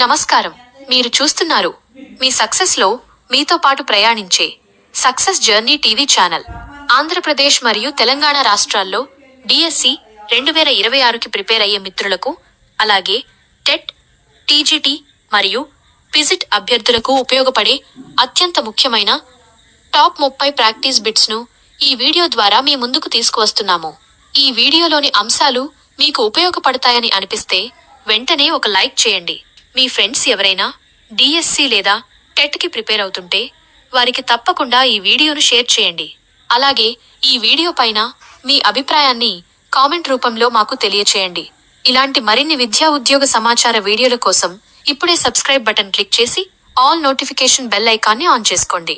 నమస్కారం. మీరు చూస్తున్నారు మీ సక్సెస్ లో మీతో పాటు ప్రయాణించే success journey TV channel. Andhra Pradesh మరియు తెలంగాణ రాష్ట్రాల్లో డిఎస్సి 2026కి ప్రిపేర్ అయ్యే మిత్రులకు, అలాగే టెట్, టీజీటీ మరియు పిజిట్ అభ్యర్థులకు ఉపయోగపడే అత్యంత ముఖ్యమైన టాప్ 30 ప్రాక్టీస్ బిట్స్ ను ఈ వీడియో ద్వారా మీ ముందుకు తీసుకువస్తున్నాము. ఈ వీడియోలోని అంశాలు మీకు ఉపయోగపడతాయని అనిపిస్తే వెంటనే ఒక లైక్ చేయండి. మీ ఫ్రెండ్స్ ఎవరైనా డిఎస్సి లేదా టెట్కి ప్రిపేర్ అవుతుంటే వారికి తప్పకుండా ఈ వీడియోను షేర్ చేయండి. అలాగే ఈ వీడియో పైన మీ అభిప్రాయాన్ని కామెంట్ రూపంలో మాకు తెలియచేయండి. ఇలాంటి మరిన్ని విద్యా ఉద్యోగ సమాచార వీడియోల కోసం ఇప్పుడే సబ్స్క్రైబ్ బటన్ క్లిక్ చేసి ఆల్ నోటిఫికేషన్ బెల్ ఐకాన్ని ఆన్ చేసుకోండి.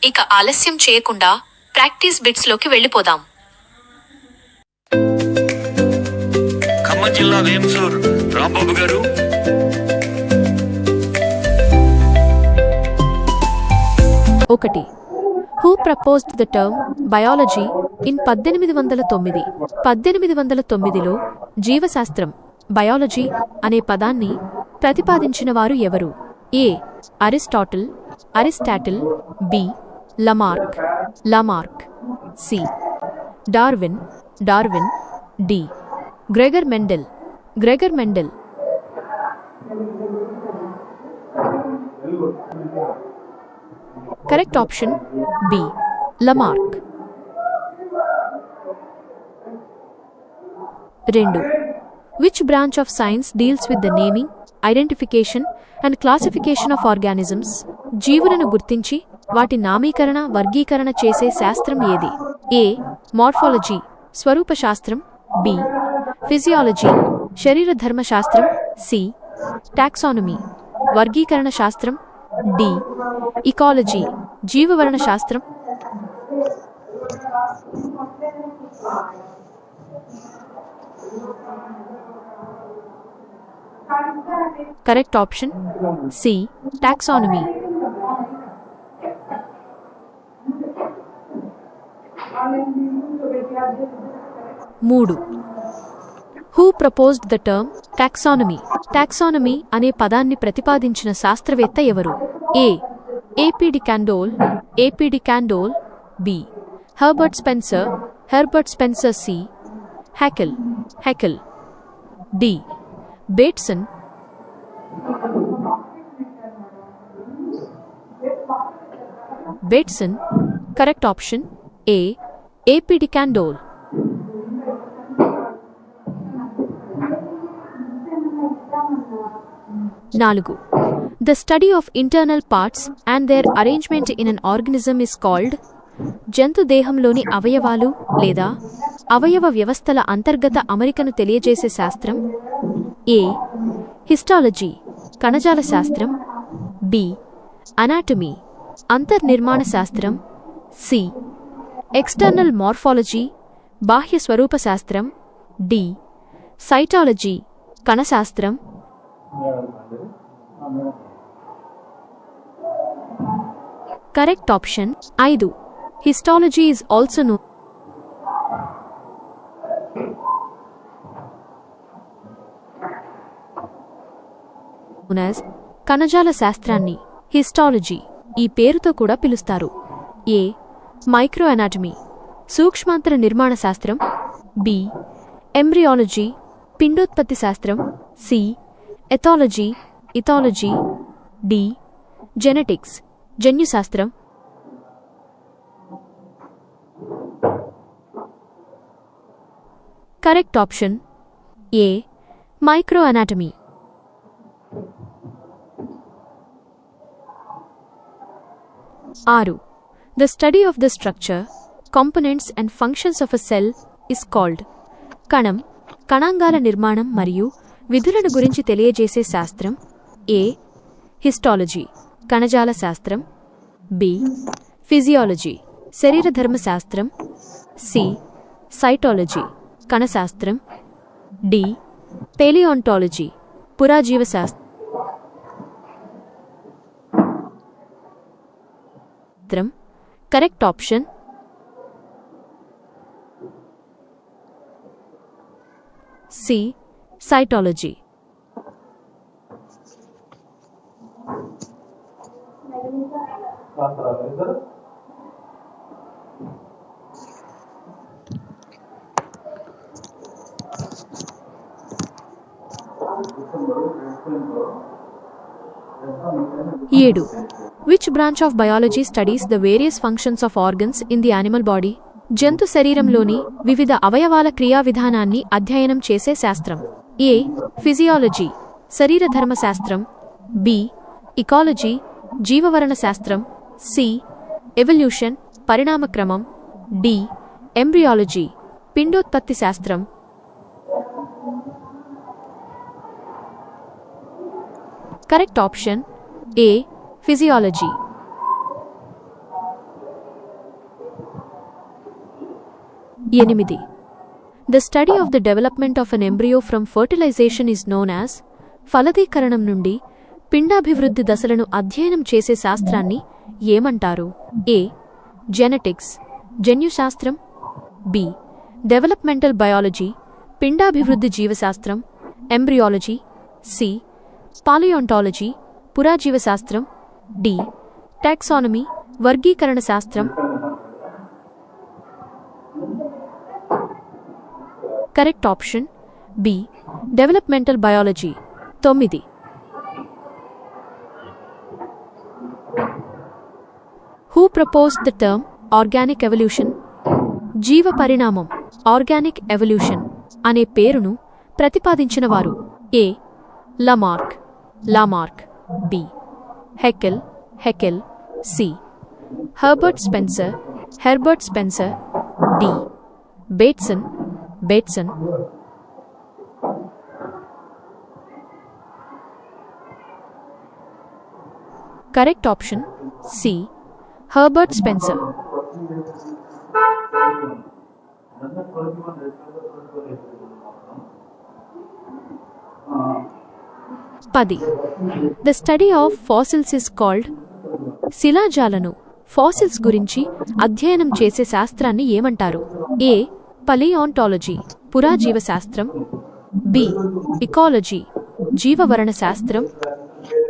ఇక ఆలస్యం చేయకుండా ప్రాక్టీస్ బిట్స్ లోకి వెళ్ళిపోదాం. ఖమ్మం జిల్లా వేంసూర్ రాంబాబు గారు. ఒకటి. Who proposed the term biology in 1809? 1809లో జీవశాస్త్రం బయాలజీ అనే పదాన్ని ప్రతిపాదించిన వారు ఎవరు? A. Aristotle, B. Lamarck, C. Darwin, D. Gregor Mendel. Correct option B. Lamarck. 2. Which branch of science deals with the naming, identification and classification of organisms? జీవులను గుర్తించి వాటి నామీకరణ, వర్గీకరణ చేసే శాస్త్రం ఏది? ఏ. మార్ఫాలజీ, స్వరూప శాస్త్రం, బి. ఫిజియాలజీ, శరీర ధర్మ శాస్త్రం, సి. టాక్సానమీ, వర్గీకరణ శాస్త్రం, డి. ఇకాలజీ, జీవవర్ణ శాస్త్రం. Correct option C. Taxonomy. 3. Who proposed the term taxonomy? Taxonomy అనే పదాన్ని ప్రతిపాదించిన శాస్త్రవేత్త ఎవరు? A. A P de Candolle, B. Herbert Spencer, C. Haeckel, D. Bateson. Correct option A. A P de Candolle. 4. The study of internal parts and their arrangement in an organism is called? జంతు దేహంలోని అవయవాలు లేదా అవయవ వ్యవస్థల అంతర్గత అమరికను తెలియజేసే శాస్త్రం. ఏ. హిస్టాలజీ, కణజాల శాస్త్రం, బి. అనాటమీ, అంతర్నిర్మాణ శాస్త్రం, సి. ఎక్స్టర్నల్ మార్ఫాలజీ, బాహ్య స్వరూప శాస్త్రం, డి. సైటాలజీ, కణశాస్త్రం. Correct option 5. Histology is also known as కణజాల శాస్త్రాన్ని హిస్టాలజీ ఈ పేరుతో కూడా పిలుస్తారు. ఏ. మైక్రో అనాటమీ, సూక్ష్మాంతర నిర్మాణ శాస్త్రం, బి. ఎంబ్రియాలజీ, పిండోత్పత్తి శాస్త్రం, సి. Ethology, D. జెనెటిక్స్, జన్యుశాస్త్రం. Correct option A. Micro anatomy. 6. The study of the structure, components and functions of a cell is called? కణం, కణాంగాల నిర్మాణం మరియు విధులను గురించి తెలియజేసే శాస్త్రం. ఏ. హిస్టాలజీ, కణజాల శాస్త్రం, బి. ఫిజియాలజీ, శరీర ధర్మ శాస్త్రం, సి. సైటాలజీ, కణశాస్త్రం, డి. పేలియోంటాలజీ, పురాజీవ శాస్త్రం. Correct option C. సైటాలజీ. ఏడు. Which branch of biology studies the various functions of organs in the animal body? జంతు శరీరంలోని వివిధ అవయవాల క్రియా విధానాన్ని అధ్యయనం చేసే శాస్త్రం. ఏ. ఫిజియాలజీ శరీరధర్మ శాస్త్రం. బి. ఇకాలజీ జీవవరణ శాస్త్రం. సి. ఎవల్యూషన్ పరిణామక్రమం. డి. ఎంబ్రియాలజీ పిండోత్పత్తి శాస్త్రం. Correct option A. Physiology. 8. The study of the development of an embryo from fertilization is known as ఫలదీకరణం నుండి పిండాభివృద్ధి దశలను అధ్యయనం చేసే శాస్త్రాన్ని ఏమంటారు? ఏ. జెనెటిక్స్ జన్యుశాస్త్రం. బి. డెవలప్మెంటల్ బయాలజీ పిండాభివృద్ధి జీవశాస్త్రం. ఎంబ్రియాలజీ. సి. పాలియోంటాలజీ పురాజీవశాస్త్రం. డి. టాక్సానమీ వర్గీకరణ శాస్త్రం. Correct option B. Developmental biology. 9. Who proposed the term organic evolution? జీవ పరిణామం ఆర్గానిక్ ఎవల్యూషన్ అనే పేరును ప్రతిపాదించిన వారు? A. Lamarck. B. Haeckel. C. Herbert Spencer. D. Bateson. Correct option C. Herbert Spencer. 10. The study of fossils is called శిలాజాలను fossils గురించి అధ్యయనం చేసే శాస్త్రాన్ని ఏమంటారు? ఏ. పలియాన్టాలజీ పురాజీవశాస్త్రం. బి. ఇకాలజీ జీవవరణ శాస్త్రం.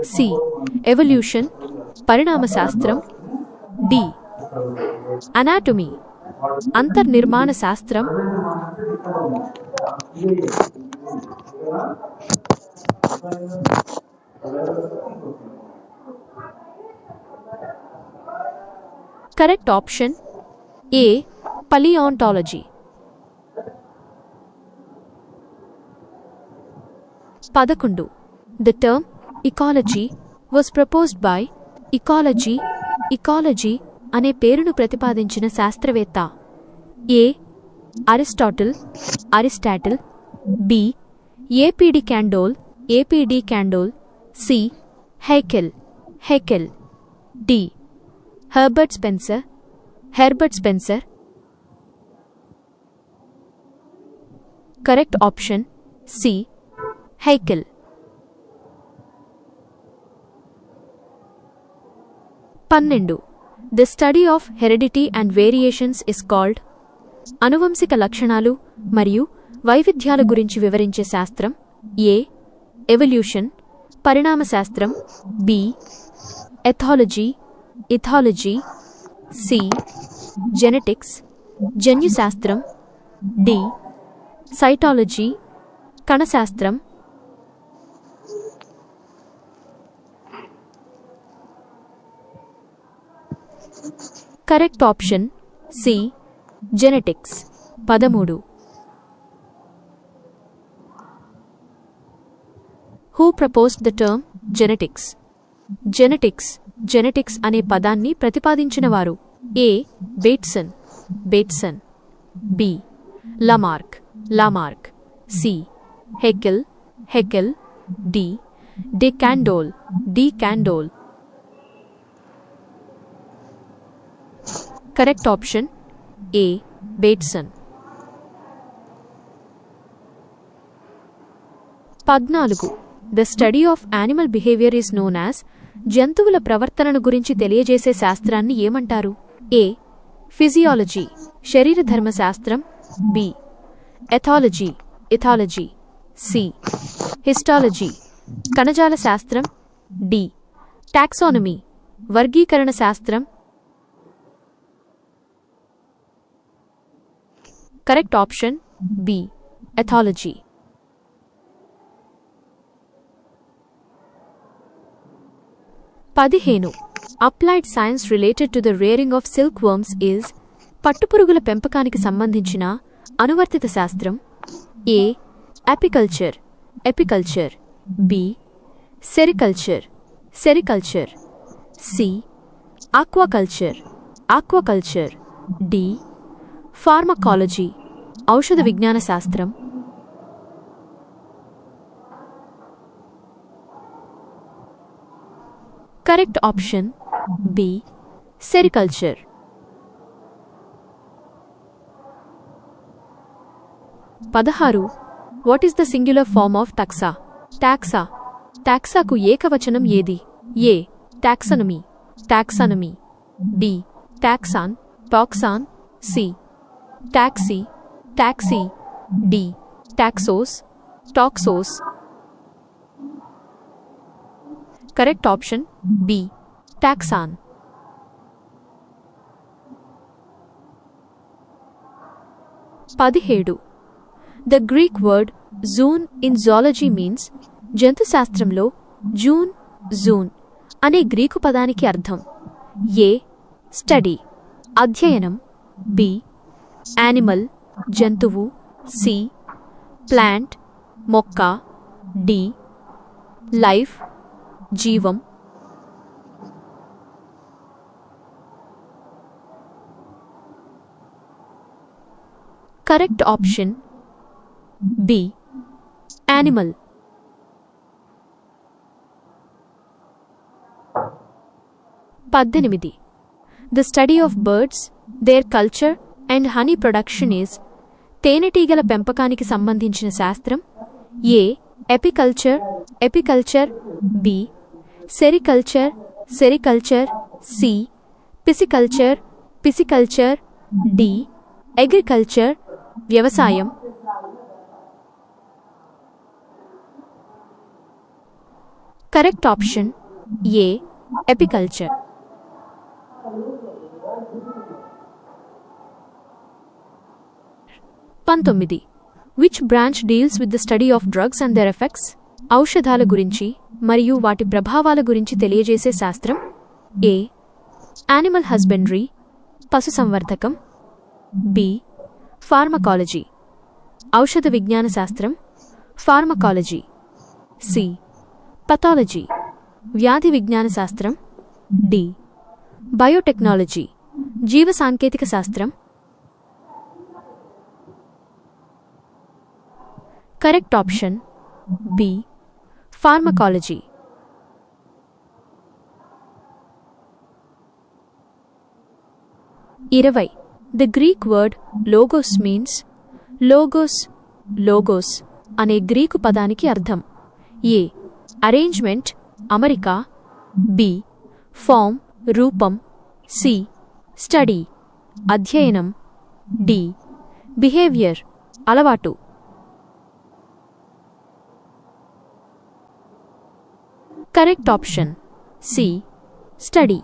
సి. ఎవల్యూషన్ పరిణామ శాస్త్రం. డి. అనాటమీ అంతర్నిర్మాణ శాస్త్రం. Correct option A. Paleontology. 11. The term ecology was proposed by ecology అనే పేరును ప్రతిపాదించిన శాస్త్రవేత్త? A. Aristotle. B. A P de Candolle. C. Haeckel. D. Herbert Spencer. Correct option C. Haeckel. 12. The study of heredity and variations is called అనువంశిక లక్షణాలు మరియు వైవిధ్యాల గురించి వివరించే శాస్త్రం? ఏ. ఎవల్యూషన్ పరిణామ శాస్త్రం. బి. ఇథాలజీ. సి. జెనెటిక్స్ జన్యుశాస్త్రం. డి. సైటాలజీ కణశాస్త్రం. Correct option C. Genetics. 13. Who proposed the term genetics అనే పదాన్ని ప్రతిపాదించిన వారు? A. Bateson. B. Lamarck. C. Haeckel. D. Candolle. Correct option A. Bateson. 14. The study of animal behaviour is known as జంతువుల ప్రవర్తనను గురించి తెలియజేసే శాస్త్రాన్ని ఏమంటారు? ఏ. ఫిజియాలజీ శరీరధర్మ శాస్త్రం. బి. ఇథాలజీ. సి. హిస్టాలజీ కణజాల శాస్త్రం. డి. టాక్సానమీ వర్గీకరణ శాస్త్రం. Correct option B ethology. 15. Applied science related to the rearing of silk worms is పట్టుపురుగుల పెంపకానికి సంబంధించిన అనువర్తిత శాస్త్రం. A apiculture apiculture, B sericulture sericulture, C aquaculture aquaculture, D pharmacology ఔషధ విజ్ఞాన శాస్త్రం. Correct option B sericulture. 16. What is the singular form of taxa? Taxa. టాక్సాకు ఏకవచనం ఏది? A taxonomy taxonomy, B taxon taxon, C taxi taxi, D taxos taxos. Correct option B taxon. 17. The Greek word zoon in zoology means జంతుశాస్త్రంలో zoon zoon అనే Greek పదానికి అర్థం. A study అధ్యయనం, B animal జంతువు, C plant మొక్క, D life జీవం. Correct option B animal. 18. The study of birds, their culture and honey production is తేనెటీగల పెంపకానికి సంబంధించిన శాస్త్రం. A apiculture apiculture, B sericulture sericulture, C pisciculture pisciculture, D agriculture వ్యవసాయం. Correct option A apiculture. 19. Which branch deals with the study of drugs and their effects? ఔషధాల గురించి మరియు వాటి ప్రభావాల గురించి తెలియజేసే శాస్త్రం. ఏ యానిమల్ హస్బెండరీ పశుసంవర్ధకం, బి ఫార్మకాలజీ ఔషధ విజ్ఞాన శాస్త్రం ఫార్మకాలజీ, సి పథాలజీ వ్యాధి విజ్ఞాన శాస్త్రం, డి బయోటెక్నాలజీ జీవ సాంకేతిక శాస్త్రం. Correct option B pharmacology. 20. The Greek word logos means logos logos అనే గ్రీకు పదానికి అర్థం. ఏ అరేంజ్మెంట్ అమరిక, బి ఫామ్ రూపం, సి స్టడీ అధ్యయనం, డి బిహేవియర్ అలవాటు. Correct option C study.